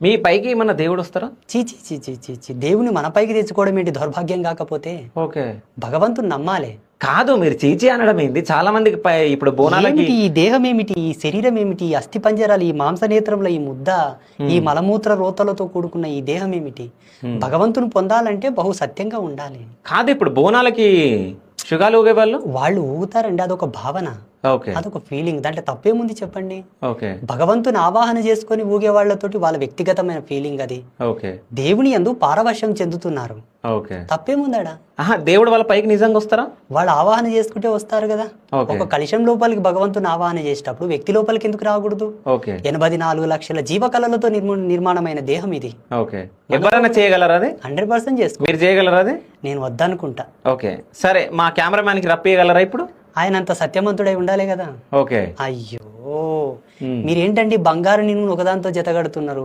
మీ పైకి ఏమన్నా దేవుడు వస్తారా? చీ చీ చీ చీ చీ చీ దేవుని మన పైకి తెచ్చుకోవడం ఏంటి దౌర్భాగ్యం కాకపోతే? ఓకే. భగవంతుని నమ్మాలి. కాదు, మీరు చీచి అనడం ఏంది? చాలా మందికి ఇప్పుడు బోనాలకి ఏమిటి ఈ దేహం ఏమిటి, ఈ శరీరం ఏమిటి, ఈ అస్థి పంజరాలు, ఈ మాంసనేత్రంలో ఈ ముద్ద, ఈ మలమూత్ర రోతలతో కూడుకున్న ఈ దేహం ఏమిటి? భగవంతుని పొందాలంటే బహు సత్యంగా ఉండాలి. కాదు, ఇప్పుడు బోనాలకి శుగాలు ఊగే వాళ్ళు ఊగుతారండి, అదొక భావన, ఓకే అదొక ఫీలింగ్. దాంట్లో తప్పేముంది చెప్పండి? ఓకే భగవంతుని ఆవాహన చేసుకొని ఊగే వాళ్ళతోటి వాళ్ళ వ్యక్తిగతమైన ఫీలింగ్ అది. ఓకే దేవుని యందు పారవశ్యం చెందుతున్నారు, ఓకే. తప్పేముందాడా? దేవుడు వాళ్ళ పైకి నిజంగా వస్తారా? వాళ్ళు ఆవాహన చేసుకుంటే వస్తారు కదా. ఓకే. ఒక కలశం లోపలికి భగవంతుని ఆవాహన చేసేటప్పుడు వ్యక్తి లోపలికి ఎందుకు రాకూడదు? ఓకే. 84 లక్షల జీవకళలతో నిర్మాణమైన దేహం ఇది. ఓకే. ఎవరైనా చేయగలరా అది? 100% చేసుకో. మీరు చేయగలరా అది? నేను వద్దనుకుంటా. ఓకే, సరే. మా కెమెరామ్యాన్కి రప్పియగలరా ఇప్పుడు? ఆయన అంత సత్యవంతుడై ఉండాలి కదా. ఓకే. అయ్యో, మీరేంటండి బంగారు నిన్ను ఒకదాంతో జతగడుతున్నారు?